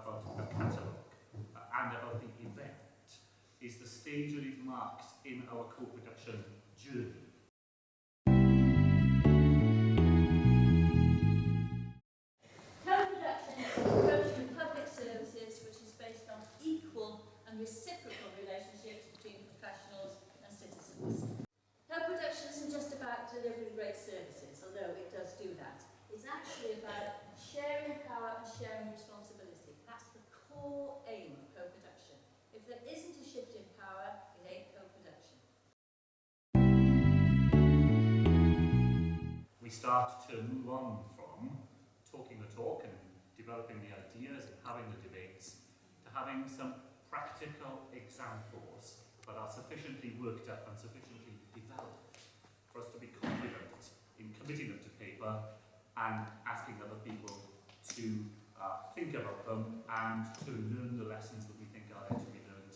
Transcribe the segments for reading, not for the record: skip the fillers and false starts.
about the catalogue and about the event is the stage that it marks in our co-production journey. Co-production is an approach to public services which is based on equal and reciprocal relationships between professionals and citizens. Co-production isn't just about delivering great services, although it does do that. It's actually about sharing power and sharing responsibility. That's the core aim of co-production. If there isn't a shift in power, it ain't co-production. We start to move on from talking the talk and developing the ideas and having the debates to having some practical examples that are sufficiently worked up and sufficiently developed for us to be confident in committing them to paper and asking other people to think about them and to learn the lessons that we think are there to be learned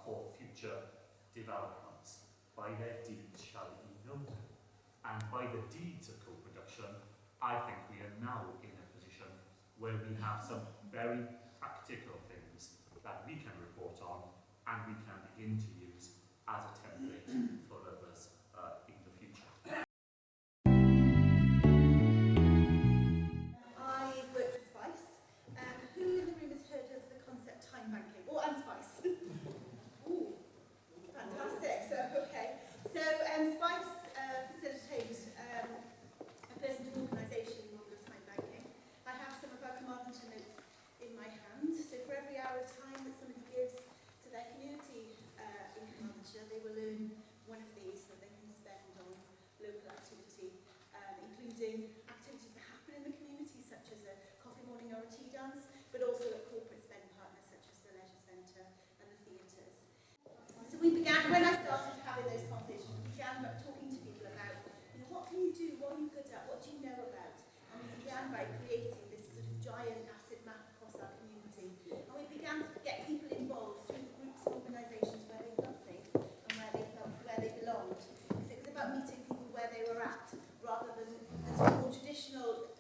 for future developments. By their deeds shall ye know them. And by the deeds of co-production, I think we are now in a position where we have some very practical things that we can report on and we can begin to use as a template for others in the future. I work for Spice. Who in the room has heard of the concept time banking? Oh, and Spice. Ooh, fantastic. So, okay. So, Spice facilitates a person's organisation model of time banking. I have some of our command notes in my hand. So, for every hour of time that somebody gives to their community in Carmarthenshire, they will earn one of these that they can spend on local activity, including activities that happen in the community, such as a coffee morning or a tea dance, but also at corporate spend partners such as the Leisure Centre and the theatres. So we began, when I started having those conversations, we began talking to people about, what can you do, what are you good at, what do you know about? And we began by creating this sort of giant asset map across our community. And we began to get people involved through the groups and organisations where they felt safe and where they belonged. Because it was about meeting people where they were at, rather than the more traditional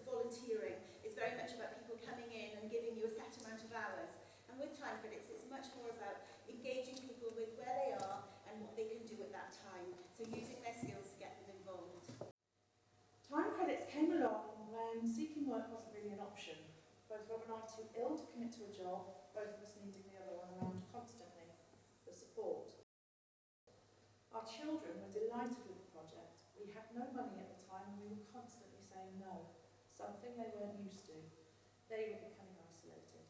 volunteering is very much about people coming in and giving you a set amount of hours. And with time credits, it's much more about engaging people with where they are and what they can do at that time. So using their skills to get them involved. Time credits came along when seeking work wasn't really an option. Both Rob and I too ill to commit to a job, both of us needing the other one around constantly for support. Our children were delighted with the project. We had no money at the time and we were constantly saying no, something they weren't used to. They were becoming isolated.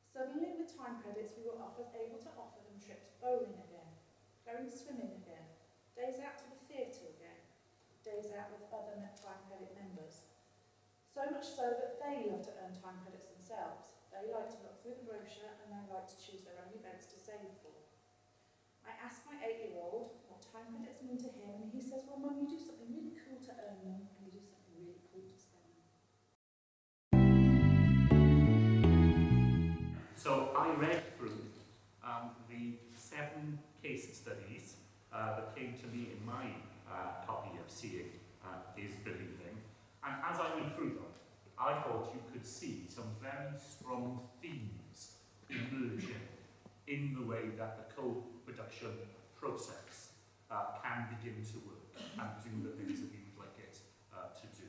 Suddenly with time credits we were able to offer them trips bowling again, going swimming again, days out to the theatre again, days out with other time credit members. So much so that they love to earn time credits themselves. They like to look through the brochure and they like to choose their own events to save for. I asked my 8-year-old what time credits mean to him and he says, well Mum, you do something really cool to earn them and you do something really cool to spend them. So I read through the 7 case studies that came to me in my copy of Seeing is Believing, and as I went through them, I thought you could see some very strong themes emerging in the way that the co-production process can begin to work and do the things that we would like it to do.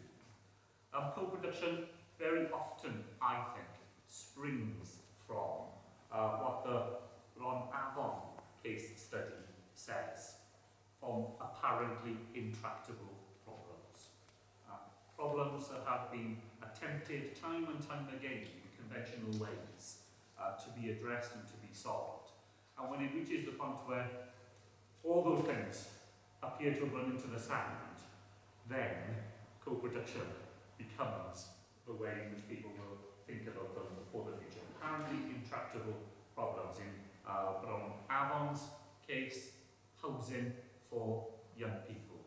Co-production very often, I think, springs from what the Ron Avon case study says, from apparently intractable problems. Problems that have been attempted time and time again in conventional ways to be addressed and to be solved. And when it reaches the point where all those things appear to run into the sand, then co-production becomes the way in which people will think about them for the future. Apparently intractable problems. In Ron Avon's case, housing for young people.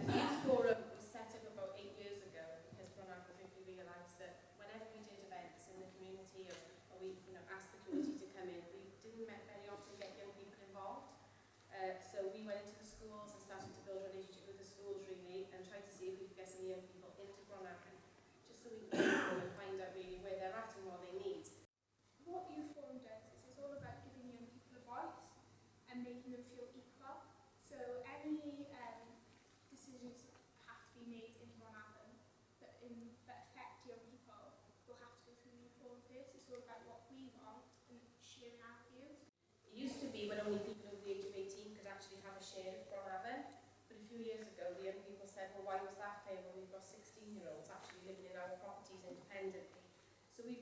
The Youth Forum was set up about 8 years ago because Ron Avon quickly realised that whenever we did events in the community or we asked the community to come in, we didn't very often get young people involved. So we went into the schools and started to build a relationship with the schools really and tried to see if we could get some young talk about what we want and sharing our views. It used to be when only people over the age of 18 could actually have a share of Bronavon, but a few years ago the young people said, well, why was that fair when we've got 16-year-olds actually living in our properties independently? So we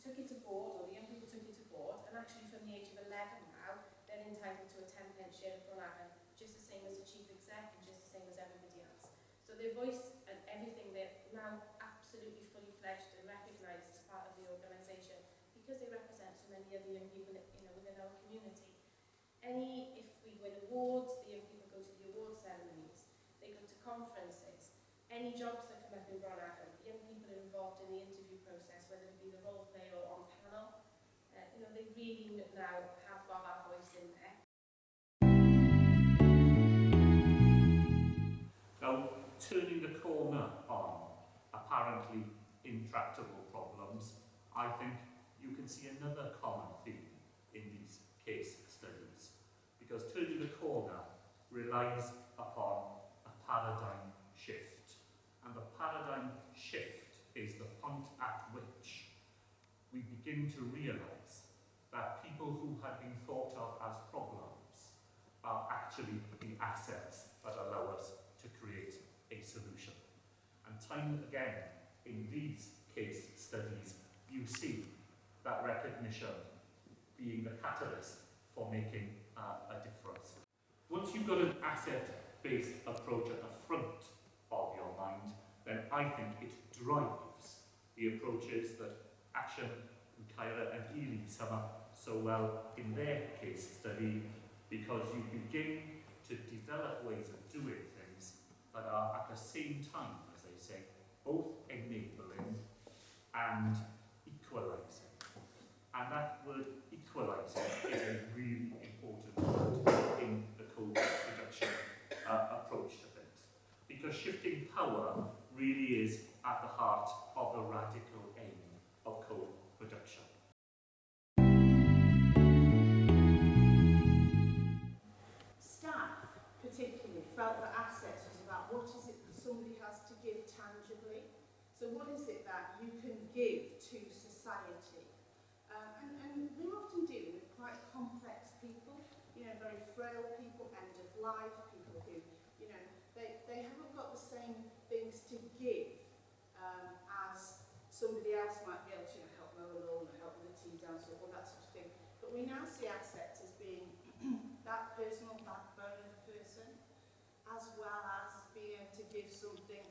took it to board, or the young people took it to board, and actually from the age of 11 now, they're entitled to a 10-pence share of Bronavon, just the same as the chief exec and just the same as everybody else. So their voice and everything, they're now absolutely fully fledged and recognised as part of the organisation because they represent so many other young people, within our community. If we win awards, the young people go to the award ceremonies, they go to conferences. Any jobs that come up in Bronavon, young people are involved in the interview process, whether it be the role play or on panel. They really now have got that voice in there. Now, turning the corner on apparently intractable problems, I think you can see another common theme in these case studies, because turning the corner relies upon a paradigm shift, and the paradigm shift is the point at which we begin to realise that people who had been thought of as problems are actually the assets that allow us to create a solution. And time and again in these case studies, you see that recognition being the catalyst for making a difference. Once you've got an asset-based approach at the front of your mind, then I think it drives the approaches that Action, Kyra and Ely sum up so well in their case study, because you begin to develop ways of doing things that are at the same time, as they say, both enabling and equalising. And that word equalising is a really important word in the co-production approach to things, because shifting power really is at the heart of the radical aim of co-production. Staff particularly felt that assets was about what is it that somebody has to give tangibly. So what is it that you can give to society? And we're often dealing with quite complex people, very frail people, end of life, people who, they haven't got the same things to give as somebody else might be able to help mow a lawn or help with a tea dance or all that sort of thing. But we now see assets as being that personal backbone of a person, as well as being able to give something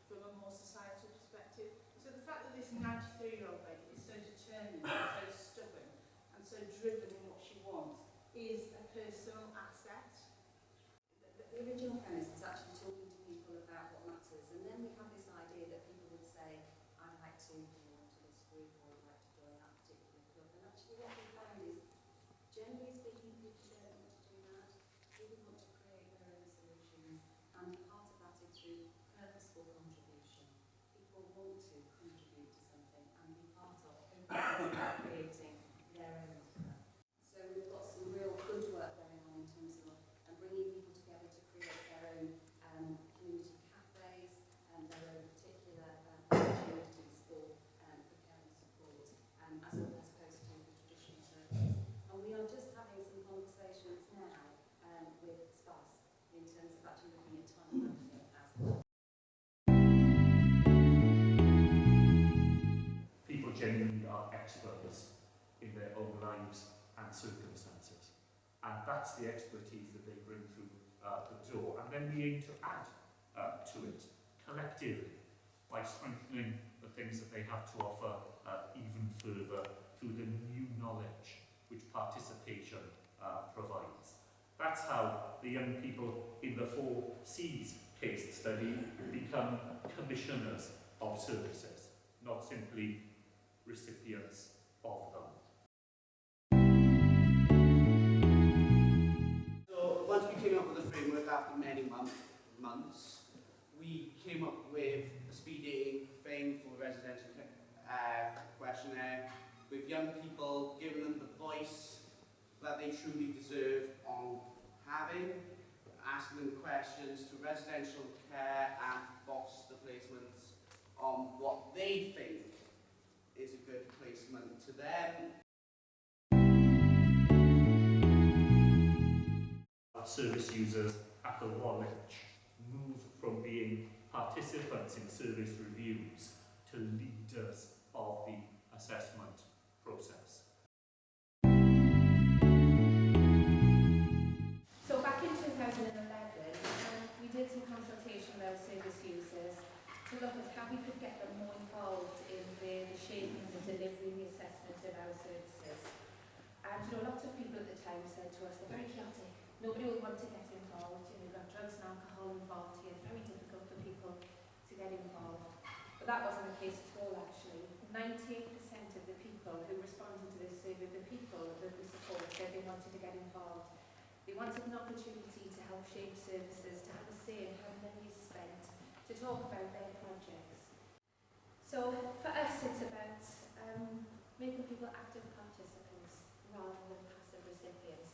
from a more societal perspective. So the fact that this 93-year-old lady is so determined, and so stubborn, and so driven in what she wants is a personal asset. The original premise was actually talking to people about what matters, and then we have this idea that people would say, I'd like to belong to this group, or I'd like to join that particular club. And actually what we find is, generally speaking, people don't want to do that. People want to create their own solutions, and part of that is through purposeful contribution. People want to contribute to something and be part of creating their own stuff. So we've got some real good work going on in terms of bringing people together to create their own community cafes and their own particular opportunities for care and support, as opposed to the traditional services. And we are just having some conversations now with SPICE in terms of actually looking at time management as well. People genuinely are experts in their own lives and circumstances. And that's the expertise that they bring through the door. And then we aim to add to it collectively by strengthening the things that they have to offer even further through the new knowledge which participation provides. That's how the young people in the 4Cs case study become commissioners of services, not simply recipients of them. So once we came up with a framework after many months, we came up with a speed dating thing for the residential questionnaire, with young people, giving them the voice that they truly deserve on having, asking them questions to residential care and foster placements on what they think is a good placement to them. Service users at the Woolwich move from being participants in service reviews to leaders of the assessment process. So back in 2011, we did some consultation with our service users to look at how we could get them more involved in the shaping, the delivery, the assessment of our services. And you know, lots of people at the time said to us, they're very chaotic. Nobody will want to get involved. You know, you've got drugs and alcohol involved here. It's very difficult for people to get involved. But that wasn't the case at all, actually. 98% of the people who responded to this survey, the people that we support, said they wanted to get involved. They wanted an opportunity to help shape services, to have a say in how money is spent, to talk about their projects. So for us, it's about making people active participants rather than passive recipients.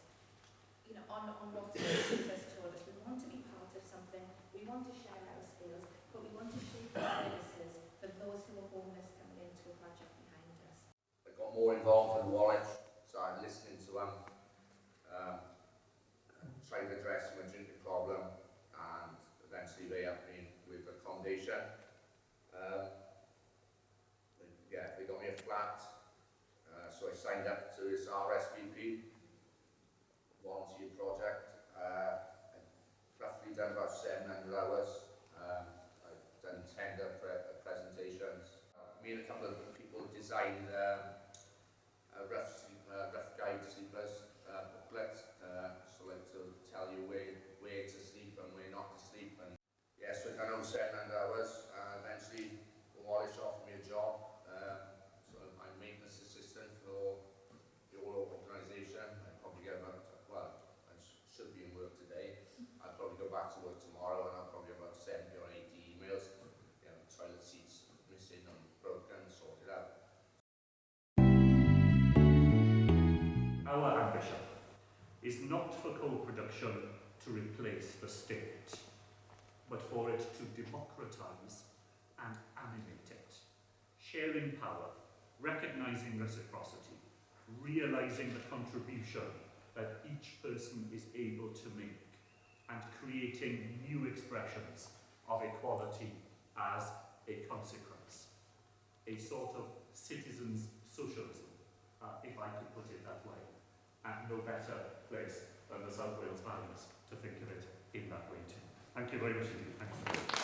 You know, on what services has told us, we want to be part of something, we want to share our skills, but we want to shape the services for those who are homeless coming into a project behind us. I got more involved in Woolwich, so I'm listening to trying to address my drinking problem, and eventually they helped me with accommodation. They got me a flat, so I signed up to this RSVP volunteer project. I've roughly done about 700 hours. I've done tender presentations. Me and a couple of people designed a rough guide to sleepers booklet, so like to tell you where to sleep and where not to sleep. And yeah, so I've done over 700 hours. Eventually, Woolwich offered me a job. So I'm maintenance assistant for the whole organisation. I probably get about, I should be in work today. I'll probably go back to work tomorrow, and I'll probably have about 70 or 80 emails. You know, toilet seats missing and broken, sorted out. Our ambition is not for co-production to replace the state, but for it to democratise and animate it. Sharing power, recognising reciprocity, realising the contribution that each person is able to make, and creating new expressions of equality as a consequence. A sort of citizens' socialism, if I could put it that way. And no better place than the South Wales Valleys to think of it in that way too. Thank you very much indeed. Thank you.